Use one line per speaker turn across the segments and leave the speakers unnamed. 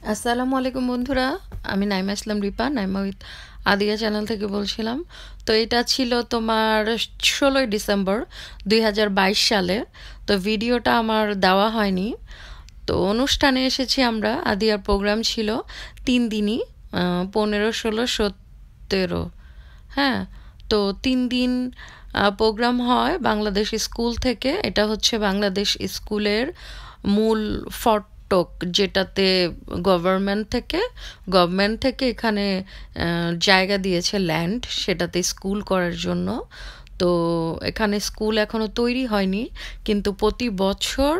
আসসালামু আলাইকুম বন্ধুরা, আমি নাইমা ইসলাম রিপা, নাইমা উইথ আদিয়া চ্যানেল থেকে বলছিলাম। তো এটা ছিল তোমার 16ই ডিসেম্বর 2022 সালে। তো ভিডিওটা আমার দেওয়া হয়নি। তো অনুষ্ঠানে এসেছি আমরা, আদিয়ার প্রোগ্রাম ছিল 3 দিনই, 15, 16, 17। হ্যাঁ, তো 3 দিন প্রোগ্রাম হয় বাংলাদেশ স্কুল থেকে। এটা হচ্ছে বাংলাদেশ স্কুলের মূল ফটক, যেটাতে গভর্নমেন্ট থেকে এখানে জায়গা দিয়েছে, ল্যান্ড, সেটাতে স্কুল করার জন্য। তো এখানে স্কুল এখনো তৈরি হয়নি, কিন্তু প্রতি বছর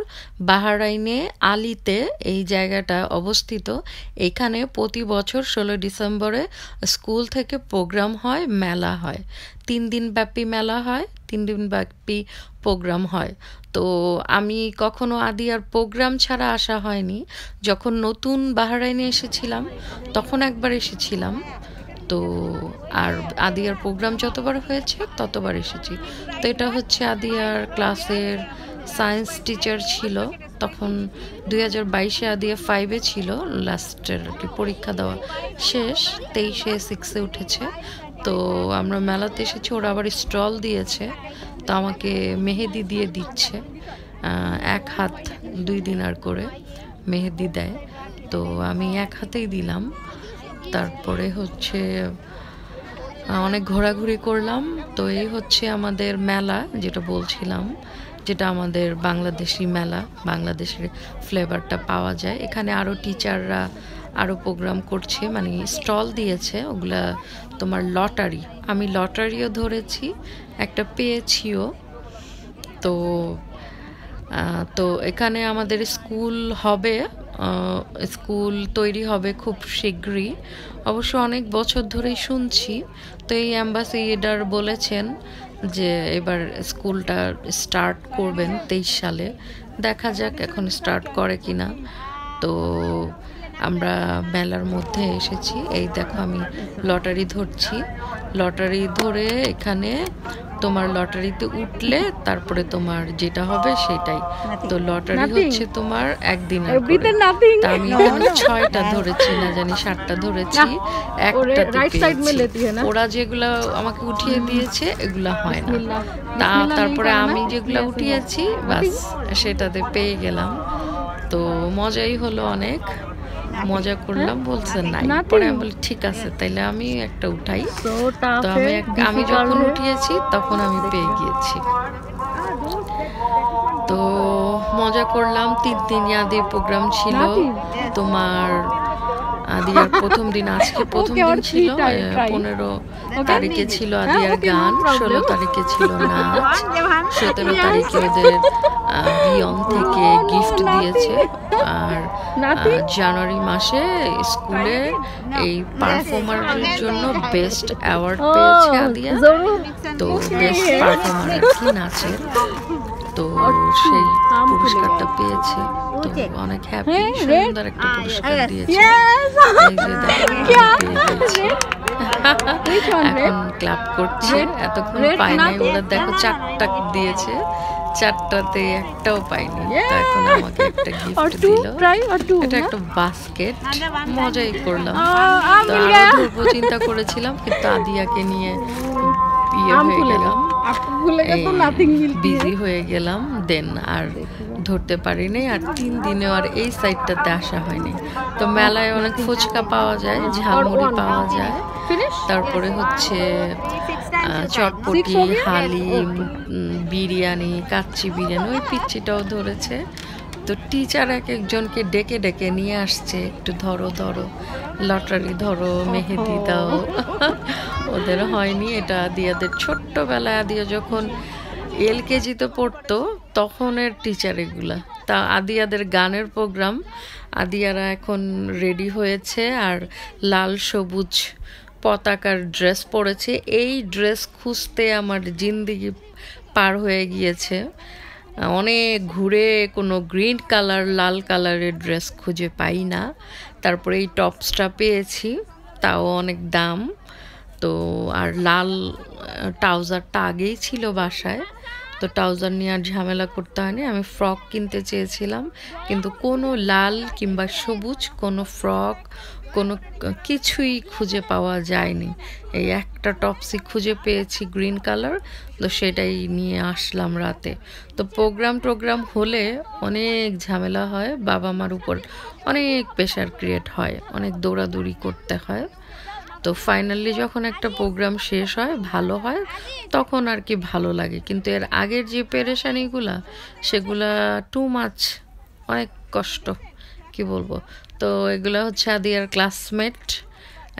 বাহরাইনে আলিতে এই জায়গাটা অবস্থিত। এখানে প্রতি বছর 16 ডিসেম্বরে স্কুল থেকে প্রোগ্রাম হয়, মেলা হয়। 3 দিন ব্যাপী মেলা হয়, 3 দিন ব্যাপী প্রোগ্রাম হয়। তো আমি কখনো আদিয়ার প্রোগ্রাম ছাড়া আসা হয়নি। যখন নতুন বাহরাইনে এসেছিলাম তখন একবার এসেছিলাম। তো আর আদিয়ার প্রোগ্রাম যতবার হয়েছে ততবার এসেছি। তো এটা হচ্ছে আদিয়ার ক্লাসের সায়েন্স টিচার ছিল তখন। 2022-এ আদিয়া 5-এ ছিল, লাস্টের কি পরীক্ষা দেওয়া শেষ, 23-এ 6-এ উঠেছে। তো আমরা মেলাতে এসেছি, ওরা আবার স্টল দিয়েছে। তো আমাকে মেহেদি দিয়ে দিচ্ছে, 1 হাত 2 দিনার করে মেহেদি দেয়। তো আমি 1 হাতেই দিলাম। তারপরে হচ্ছে অনেক ঘোরাঘুরি করলাম। তো এই হচ্ছে আমাদের মেলা, যেটা বলছিলাম, যেটা আমাদের বাংলাদেশি মেলা, বাংলাদেশের ফ্লেভারটা পাওয়া যায় এখানে। আরও টিচাররা আরও প্রোগ্রাম করছে, মানে স্টল দিয়েছে, ওগুলা তোমার লটারি। আমি লটারিও ধরেছি, একটা পেয়েছিও। তো তো এখানে আমাদের স্কুল হবে, স্কুল তৈরি হবে খুব শীঘ্রই। অবশ্য অনেক বছর ধরেই শুনছি। তো এই অ্যাম্বাসেডর বলেছেন যে এবার স্কুলটা স্টার্ট করবেন 23 সালে। দেখা যাক এখন স্টার্ট করে কিনা। তো আমরা মেলার মধ্যে এসেছি। এই দেখো আমি লটারি ধরছি। লটারি ধরে এখানে তোমার লটারিতে উঠলে তারপরে তোমার যেটা হবে সেটাই। তো লটারি হচ্ছে তোমার একদিনের করে। তা আমি এখানে 6টা ধরেছি, না জানি 7টা ধরেছি, একটাতে পেয়েছি। ওরা যেগুলো আমাকে উঠিয়ে দিয়েছে এগুলা হয় না। তারপরে আমি যেগুলো উঠিয়েছি বাস সেটাতে পেয়ে গেলাম। তো মজাই হলো, অনেক মজা করলাম। বলছে নাই, পরে আমি বলি ঠিক আছে তাইলে আমি একটা উঠাই। তো আমি যখন উঠিয়েছি তখন আমি পেয়ে গিয়েছি। তো মজা করলাম। 3 দিন আদির প্রোগ্রাম ছিল তোমার। আদিয়ার প্রথম দিন, আজকে প্রথম দিন ছিল, 15 তারিখে ছিল আদিয়ার গান, 16 তারিখে ছিল নাচ, 17 তারিখে ওদের বিয়ন থেকে গিফট দিয়েছে। আর জানুয়ারি মাসে স্কুলে এই পারফর্মারের জন্য বেস্ট অ্যাওয়ার্ড পেয়েছে আদিয়া। তো বেস্ট পারফর্মার আর কি, নাচের। তো সেই পুরস্কারটা পেয়েছে। তো অনেক হ্যাপি, সুন্দর একটা পুরস্কার দিয়েছে। এই যে দেখো, এখন ক্লাব করছে। এতক্ষণ পাই নাই, ওরা দেখো 4টা দিয়েছে, 4টাতে একটাও পাইনি। তো এখন আমাকে একটা গিফট দিল, এটা একটা বাস্কেট। মজাই করলাম। তো আরো ধরবো চিন্তা করেছিলাম, কিন্তু আদিয়াকে নিয়ে হয়ে গেলাম, বিজি হয়ে গেলাম, দেন আর ধরতে পারিনি। আর 3 দিনেও আর এই সাইডটাতে আসা হয়নি। তো মেলায় অনেক ফুচকা পাওয়া যায়, ঝালমুড়ি পাওয়া যায়, তারপরে হচ্ছে চটপটি, হালিম, বিরিয়ানি, কাচ্চি বিরিয়ানি, ওই পিচ্চিটাও ধরেছে। তো টিচার এক একজনকে ডেকে ডেকে নিয়ে আসছে, একটু ধরো ধরো, লটারি ধরো, মেহেদি দাও। ওদের হয়নি। এটা আদিয়াদের ছোট্টবেলায়, আদিয়া যখন LKG-তে পড়তো তখনের টিচার এগুলা। তা আদিয়াদের গানের প্রোগ্রাম, আদিয়ারা এখন রেডি হয়েছে আর লাল সবুজ পতাকার ড্রেস পরেছে। এই ড্রেস খুঁজতে আমার জিন্দেগি পার হয়ে গিয়েছে। অনেক ঘুরে কোনো গ্রিন কালার, লাল কালারের ড্রেস খুঁজে পাই না। তারপরে এই টপসটা পেয়েছি, তাও অনেক দাম। তো আর লাল ট্রাউজারটা আগেই ছিল বাসায়, তো ট্রাউজার নিয়ে আর ঝামেলা করতে হয়নি। আমি ফ্রক কিনতে চেয়েছিলাম, কিন্তু কোনো লাল কিংবা সবুজ কোনো ফ্রক কোনো কিছুই খুঁজে পাওয়া যায়নি। এই একটা টপসই খুঁজে পেয়েছি গ্রিন কালার, তো সেটাই নিয়ে আসলাম রাতে। তো প্রোগ্রাম হলে অনেক ঝামেলা হয়, বাবা মার উপর অনেক প্রেশার ক্রিয়েট হয়, অনেক দৌড়াদৌড়ি করতে হয়। তো ফাইনালি যখন একটা প্রোগ্রাম শেষ হয়, ভালো হয়, তখন আর কি ভালো লাগে। কিন্তু এর আগের যে পেরেশানিগুলা, সেগুলা টু মাচ, অনেক কষ্ট, কি বলবো। তো এগুলা হচ্ছে আদিয়ার ক্লাসমেট,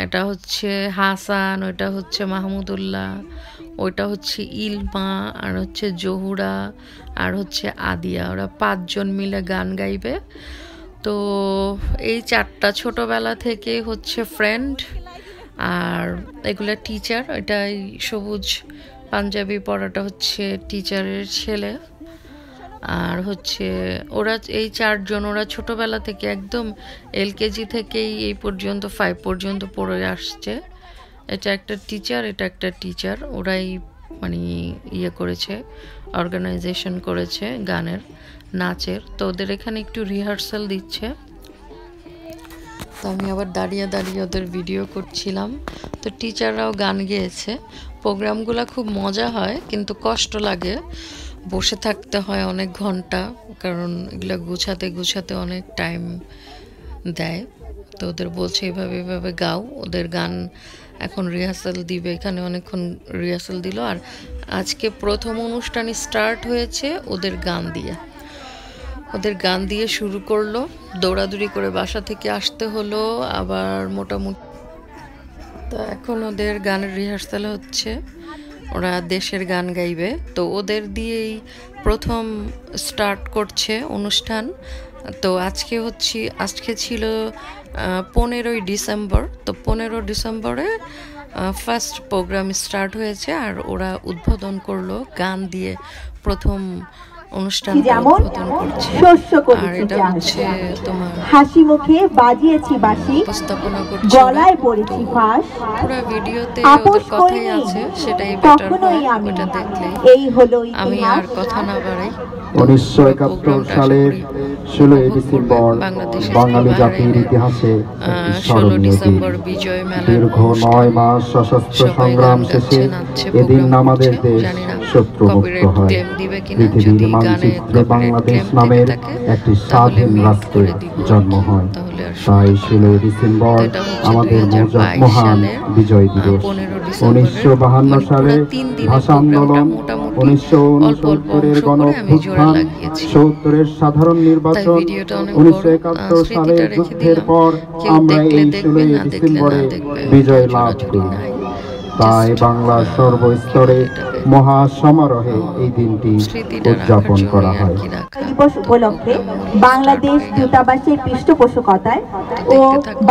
এটা হচ্ছে হাসান, ওইটা হচ্ছে মাহমুদুল্লাহ, ওইটা হচ্ছে ইলমা, আর হচ্ছে জহুরা, আর হচ্ছে আদিয়া। ওরা 5 জন মিলে গান গাইবে। তো এই 4টা ছোটবেলা থেকে হচ্ছে ফ্রেন্ড। আর এগুলা টিচার, এটাই সবুজ পাঞ্জাবি পরাটা হচ্ছে টিচারের ছেলে। আর হচ্ছে ওরা এই 4 জন, ওরা ছোটবেলা থেকে একদম এলকেজি থেকেই এই পর্যন্ত 5 পর্যন্ত পড়ে আসছে। এটা একটা টিচার, এটা একটা টিচার, ওরাই মানে ইয়ে করেছে, অর্গানাইজেশন করেছে গানের, নাচের। তো ওদের এখানে একটু রিহার্সাল দিচ্ছে। তো আমি আবার দাঁড়িয়ে দাঁড়িয়ে ওদের ভিডিও করছিলাম। তো টিচাররাও গান গেয়েছে। প্রোগ্রামগুলো খুব মজা হয়, কিন্তু কষ্ট লাগে, বসে থাকতে হয় অনেক ঘন্টা, কারণ এগুলো গুছাতে অনেক টাইম দেয়। তো ওদের বলছে এভাবে গাও। ওদের গান এখন রিহার্সাল দিবে, এখানে অনেকক্ষণ রিহার্সাল দিল। আর আজকে প্রথম অনুষ্ঠানই স্টার্ট হয়েছে ওদের গান দিয়ে শুরু করলো। দৌড়াদৌড়ি করে বাসা থেকে আসতে হলো আবার মোটামুটি। তো এখন ওদের গানের রিহার্সাল হচ্ছে, ওরা দেশের গান গাইবে। তো ওদের দিয়েই প্রথম স্টার্ট করছে অনুষ্ঠান। তো আজকে ছিল 15ই ডিসেম্বর। তো 15 ডিসেম্বরে ফার্স্ট প্রোগ্রাম স্টার্ট হয়েছে, আর ওরা উদ্বোধন করলো গান দিয়ে, প্রথম অনুষ্ঠান উদ্বোধন করছে। আর এটা হচ্ছে তোমার
হাসি মুখে বাজিয়েছি বাঁশি,
উপস্থাপনা করছে,
গলায় পড়েছি ফাঁস,
পুরো ভিডিওতে ওদের কথাই আছে, সেটাই বেটার হয় ওটা দেখলে।
এই হলো
আমি আর কথা না বাড়াই।
1971 সালের 16 ডিসেম্বর বাঙালি জাতির ইতিহাসে
16 ডিসেম্বর বিজয় মেলা,
দীর্ঘ 9 মাস সশস্ত্র সংগ্রাম শেষে এদিন আমাদের দেশ শত্রুমুক্ত হয়। পৃথিবীর মানচিত্রে বাংলাদেশ নামের একটি স্বাধীন রাষ্ট্রের জন্ম হয়। তাই 16 ডিসেম্বর আমাদের মহান বিজয় দিবস। 1952 সালে ভাষা আন্দোলন, 1969-এর গণঅভ্যুত্থান, 70-এর সাধারণ নির্বাচন, 1971 সালের যুদ্ধের পর আমরা এই 16 ডিসেম্বরে বিজয় লাভ করি। তাই বাংলার সর্বস্তরে মহা সমারোহে এই দিনটি উদযাপন করা হয়।
দিবস উপলক্ষে বাংলাদেশ দূতাবাসের পৃষ্ঠপোষকতায় ও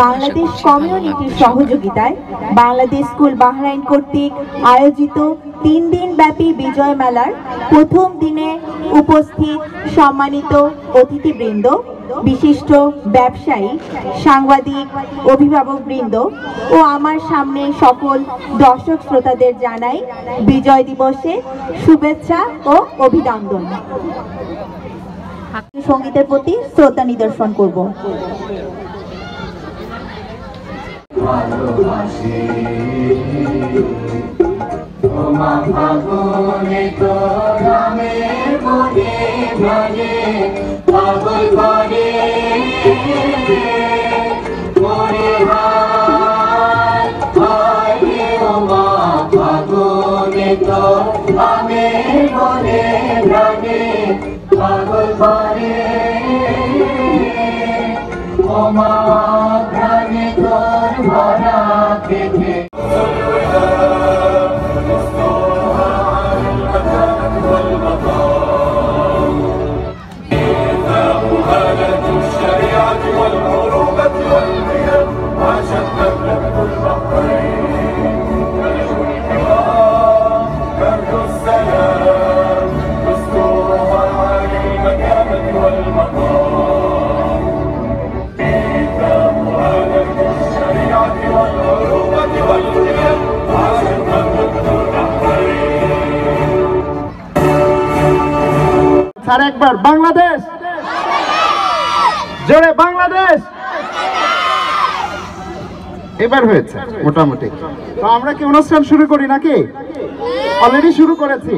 বাংলাদেশ কমিউনিটির সহযোগিতায় বাংলাদেশ স্কুল বাহরাইন কর্তৃক আয়োজিত 3 দিন ব্যাপী বিজয় মেলার প্রথম দিনে উপস্থিত সম্মানিত অতিথিবৃন্দ, বিশিষ্ট ব্যবসায়ী, সাংবাদিক, অভিভাবকবৃন্দ ও আমার সামনে সকল দর্শক শ্রোতাদের জানাই বিজয় দিবসে শুভেচ্ছা ও অভিনন্দন। সঙ্গীতের প্রতি শ্রদ্ধা নিদর্শন করব।
আর একবার বাংলাদেশ, জোরে বাংলাদেশ। এবার হয়েছে মোটামুটি। তো আমরা কি অনুষ্ঠান শুরু করি নাকি? অলরেডি শুরু করেছি।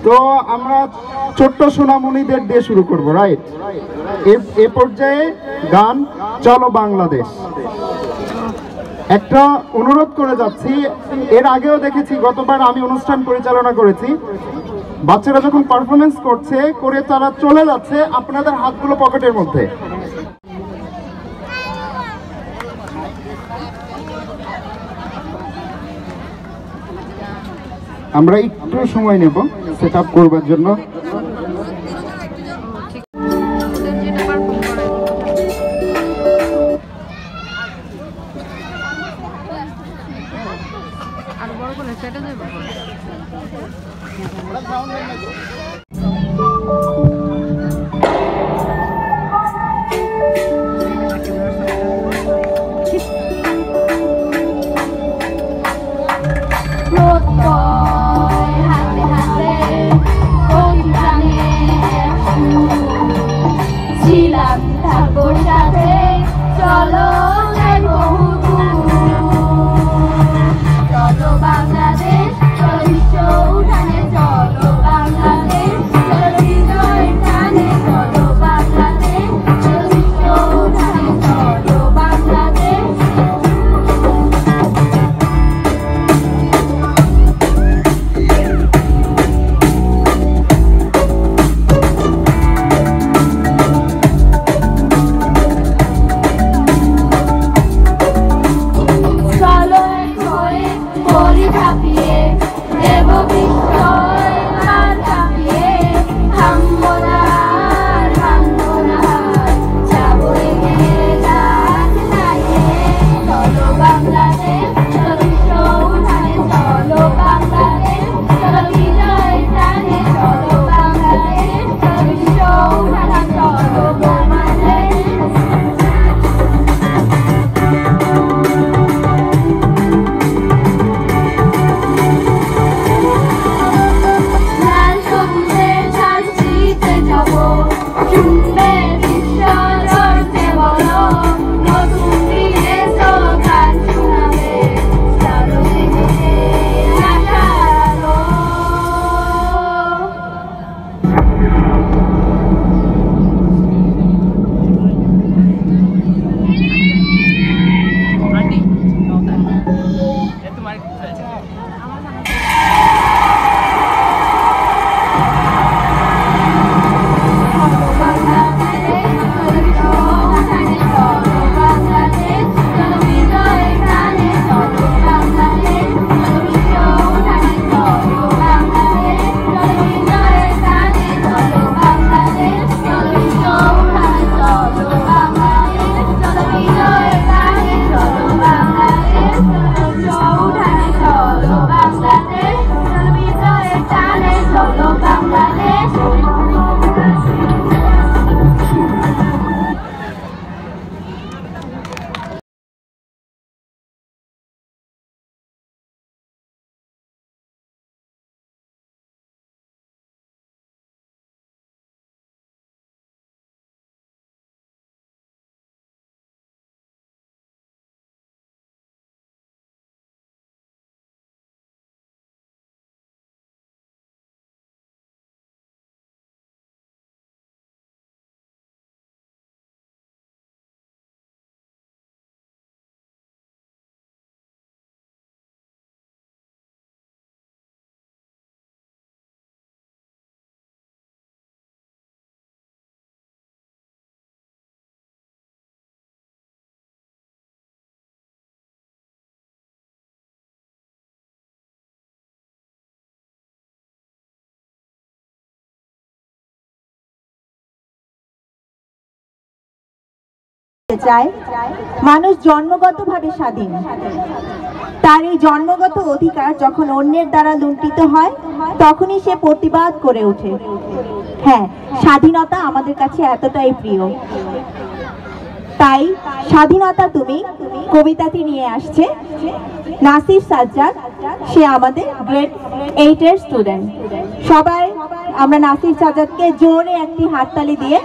তো আমরা ছোট্ট সোনামণিদের দিয়ে শুরু করব, রাইট? এ পর্যায়ে গান চলো বাংলাদেশ। একটা অনুরোধ করে যাচ্ছি, এর আগেও দেখেছি, গতবার আমি অনুষ্ঠান পরিচালনা করেছি, বাচ্চারা যখন পারফরমেন্স করছে করে তারা চলে যাচ্ছে, আপনাদের হাতগুলো পকেটের মধ্যে। আমরা একটু সময় নেব সেট আপ করবার জন্য।
চায় মানুষ জন্মগতভাবে স্বাধীন। তার এই জন্মগত অধিকার যখন অন্যের দ্বারা লুণ্ঠিত হয় তখনই সে প্রতিবাদ করে ওঠে। হ্যাঁ, স্বাধীনতা আমাদের কাছে এতটাই প্রিয়। তাই স্বাধীনতা তুমি কবিতাটি নিয়ে আসছে নাসির সাজ্জাদ, সে আমাদের গ্রেড 8 এর স্টুডেন্ট। সবাই আমরা নাসির সাজাদকে জোরে একটি হাততালি দিয়ে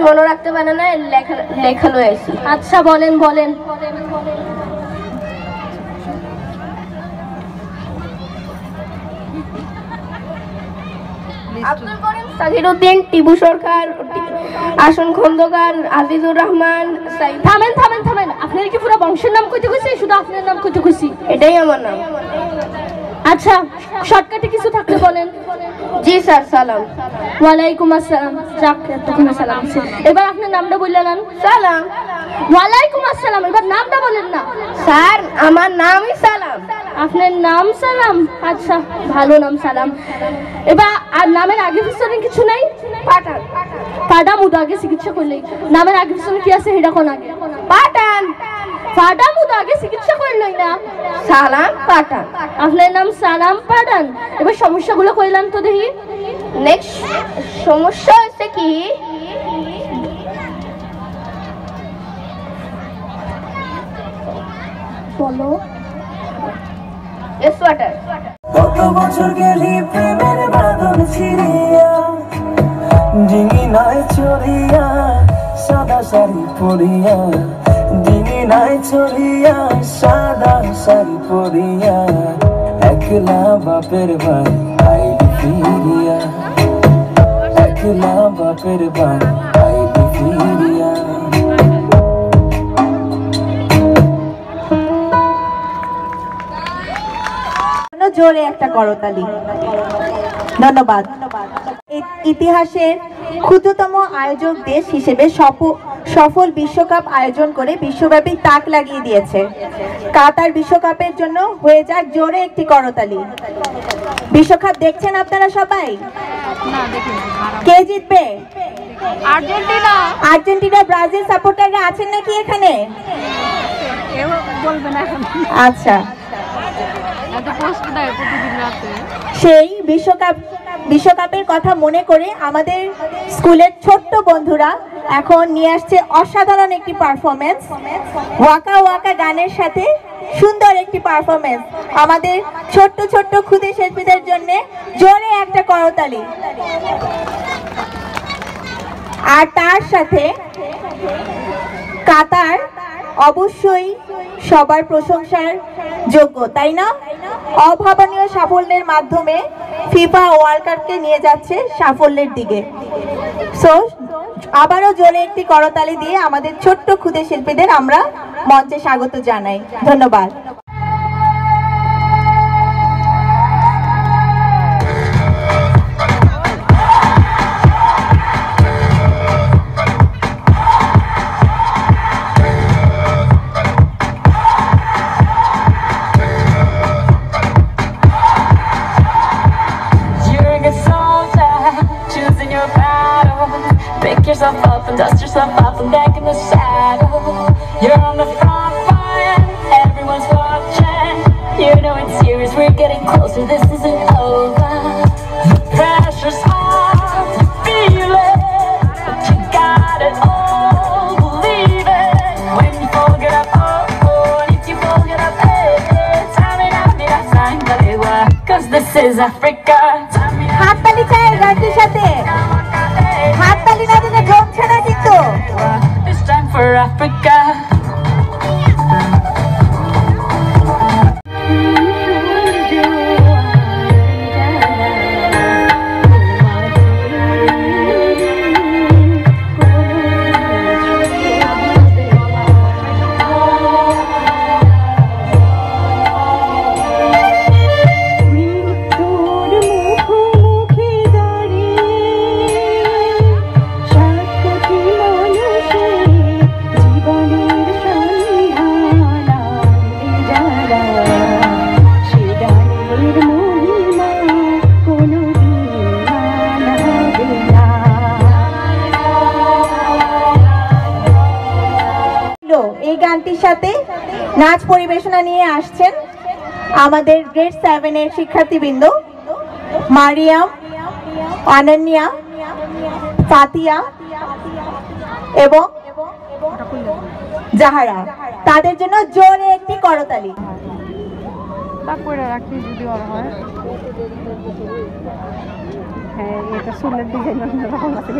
মনে রাখতে পারে না, লেখা লয়ে আইছি। আচ্ছা বলেন বলেন। আব্দুল করিম, সাকিরউদ্দিন, টিবু সরকার, আসন খন্দকার, আজিজুর রহমান। থামেন থামেন থামেন, আপনার কি পুরো বংশের নাম কইতে কইছি? শুধু আপনার নাম কইতে কইছি? এটাই আমার নাম। আচ্ছা, শর্টকাটে কিছু থাকলে বলেন। জি স্যার, সালাম। ওয়ালাইকুম আসসালাম। যাক, এতক্ষণে সালাম। এবার আপনার নামটা বললেন। সালাম। ওয়ালাইকুম আসসালাম। এবার নামটা বলেন না। স্যার, আমার নামই সালাম। আপনার নাম সালাম? আচ্ছা, ভালো নাম সালাম। এবার আর নামের আগে পিছনে কিছু নাই? পাঠান। পাঠামুদ আগে চিকিৎসা করলেই নামের আগে পিছনে কি আছে সেটা কোন আগে? পাঠান। পাঠামুদ আগে চিকিৎসা করলেই না? সালাম পাঠান। আপনার নাম সালাম পাঠান। এবার সমস্যাগুলো কইলাম তো দেখি। নেক্সট সমস্যা হচ্ছে কি, বলো। সোয়েটার।
কত বছর গেলি প্রেমের বাঁধন ছিড়িয়া, ডিঙি নাই চড়িয়া সাদা শাড়ি পরিয়া, ডিঙি নাই চড়িয়া সাদা শাড়ি পরিয়া, একলা বাপের বাড়ি আইলি ফিরিয়া, একলা বাপের বাড়ি আইলি ফিরিয়া।
জোরে একটা করতালি। ধন্যবাদ। ইতিহাসের ক্ষুদ্রতম আয়োজক দেশ হিসেবে সফল বিশ্বকাপ আয়োজন করে বিশ্বব্যাপী তাক লাগিয়ে দিয়েছে। কাতার বিশ্বকাপের জন্য হয়ে যাক জোরে একটি করতালি। বিশ্বকাপ দেখছেন আপনারা সবাই? কে জিতবে?
আর্জেন্টিনা।
আর্জেন্টিনা, ব্রাজিল সাপোর্টাররা আছেন নাকি এখানে? আচ্ছা, সেই বিশ্বকাপের কথা মনে করে আমাদের স্কুলের ছোট্ট বন্ধুরা এখন নিয়ে আসছে অসাধারণ একটি পারফরমেন্স। ওয়াকা ওয়াকা গানের সাথে সুন্দর একটি পারফরমেন্স। আমাদের ছোট্ট ছোট্ট ক্ষুদে শিল্পীদের জন্য জোরে একটা করতালি। আর তার সাথে কাতার অবশ্যই সবার প্রশংসার যোগ্য, তাই না? অভাবনীয় সাফল্যের মাধ্যমে ফিফা ওয়ার্ল্ড কাপকে নিয়ে যাচ্ছে সাফল্যের দিকে। সো আবারও জোরে একটি করতালি দিয়ে আমাদের ছোট্ট ক্ষুদে শিল্পীদের আমরা মঞ্চে স্বাগত জানাই। ধন্যবাদ।
battle. Pick yourself up and dust yourself off and back in the saddle. You're on the front line, everyone's watching. You know it's serious, we're getting closer, this isn't over. The pressure's on, feel it, but you got it all, believe it. When you fall, get up, oh, oh, and if you fall, get up, hey, Tamina, Sangalewa, 'cause this is Africa.
হাততালি চাই গানটির সাথে, হাততালি না দিলে জমছে না কিন্তু।
It's time for Africa.
এই গানটির সাথে নাচ পরিবেশনা নিয়ে আসছেন আমাদের গ্রেড 7 এর শিক্ষার্থীবৃন্দ মারিয়াম, অনন্যা, ফাতিয়া এবং জাহারা। তাদের জন্য জোরে একটি করতালি।
তারপরে রাখি যদি আর হয়। হ্যাঁ, এটা সুন্দর ডিজাইন অন্যরকম আছে।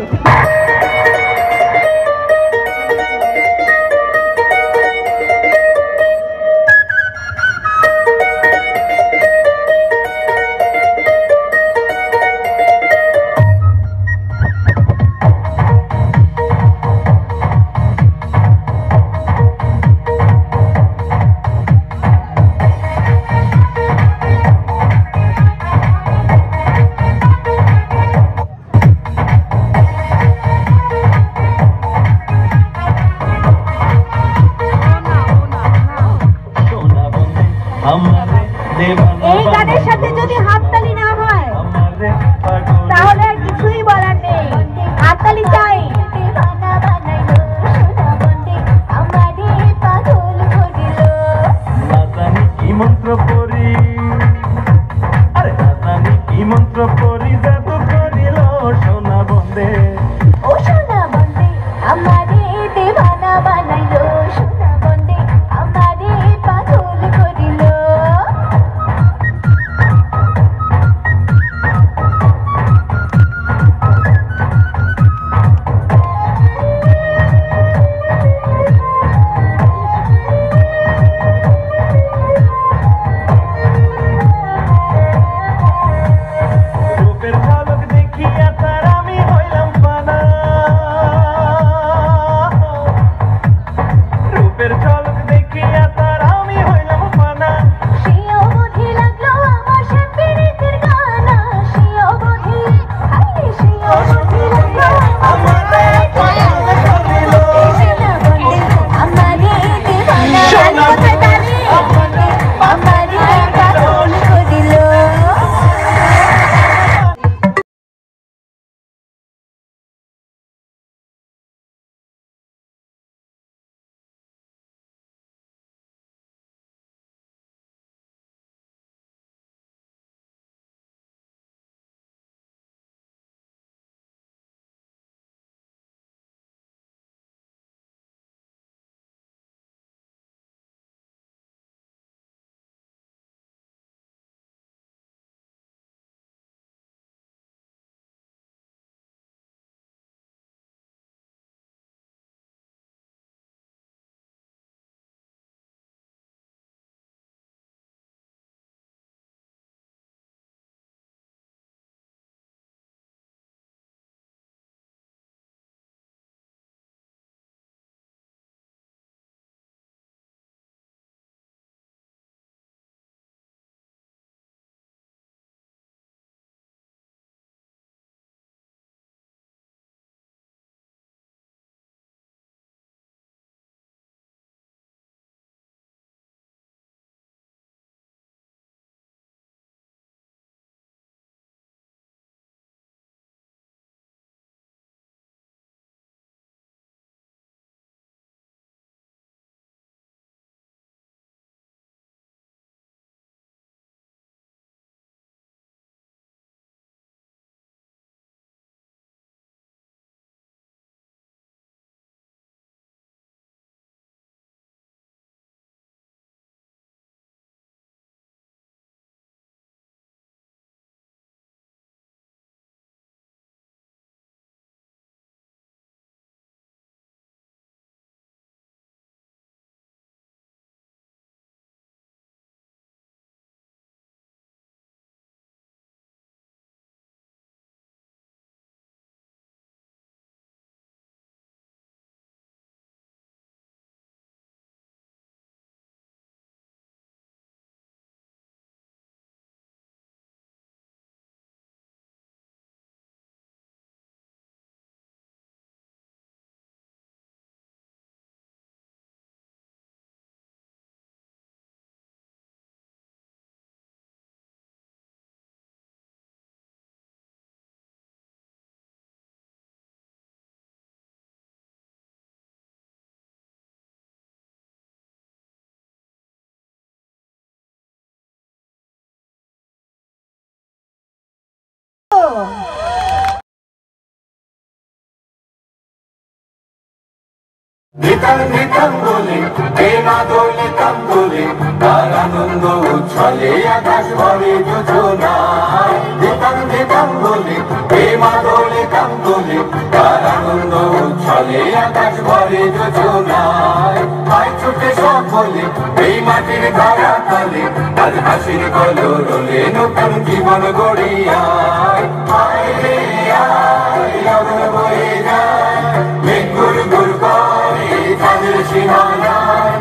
নিতাম নিতাম বলে প্রেমা দোলিতাম বলে তার আনন্দ উচ্ছলে আকাশ ভরে যোজনায় নিতাম নিতাম বলে প্রেমা দোলিতাম বলে তার আনন্দ উচ্ছলে আকাশ ভরে যোজনায় পায় ছুটে সকলে এই মাটির ধারা তলে আজ হাসির কলরলে নতুন জীবন গড়িয়ায় আয় রে আয় লগন বয়ে যায় মেঘ গুড় গুড় করে চাঁদের সীমানায়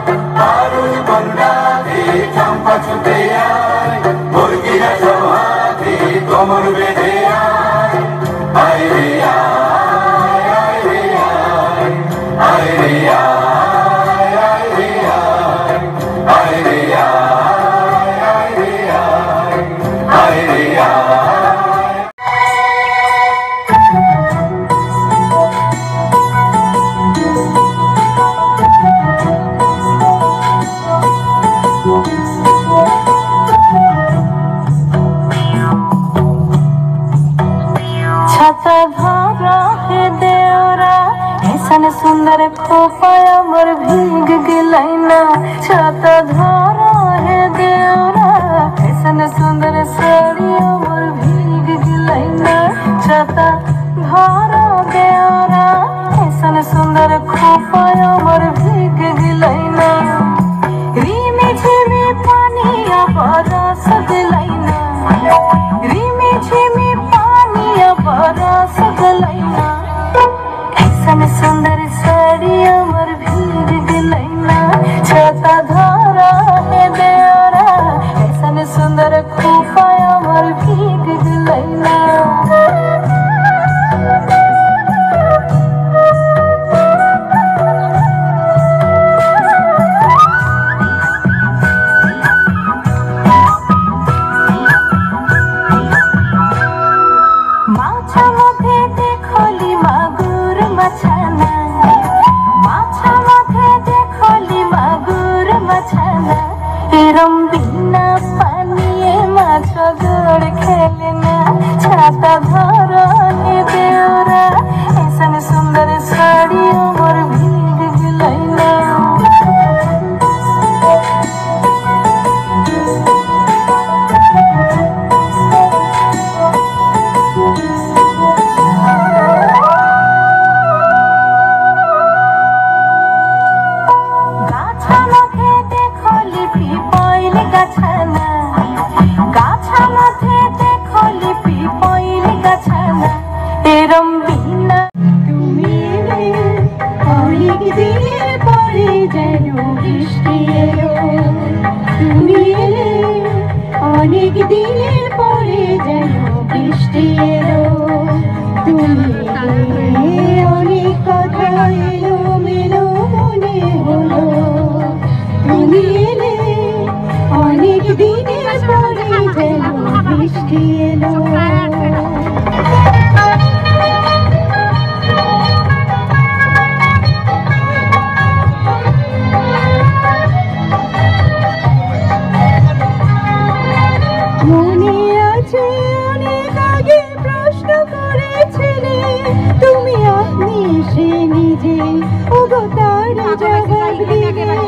আরুল কন্যাতে চম্পা ছুটে আয় মুরগিরা সব হাতে কোমর বেঁধে আয় আয় রে আয় আয় রে আয় আয় রে আয় আয় রে আয় আয় রে আয় আয় রে আয় আয় রে আয়
छाता धारा है देवरा ऐसन सुंदर खोपाय अमर भीग गिलैना छाता धारा है देवरा ऐसन सुंदर साड़ी अमर भीग गिलैना छाता धारा देवरा ऐसन सुंदर खोपाय अमर भीग गिलैना रीमे झिमे पानी बरस गिलैना रीमे झिमे बरस गलैना ऐसन सुंदर साड़ी अमर भीग गिलैना छाता धारा है देवरा ऐसन सुंदर खोपा अमर भीग गिलैना छाता धारा है देवरा ऐसन सुंदर साड़ी अमर भीग गिलैना गाछा माथे देखली पिपइल गाछाना गाछा माथे देखली पिपइल गाछाना एरम बिना তুমি অনেক দিনের পরে যেন বৃষ্টি এলো তুমি অনেক দিনের পরে যেন বৃষ্টি এলো তুমি অনেক কথা এলো মেলো মনে হলো তুমি অনেক দিনের পরে যেন বৃষ্টি এলো মনে আছে অনেক আগে প্রশ্ন করেছিলে তুমি আপনি সে নিজে ওগো তার জবাব দিলে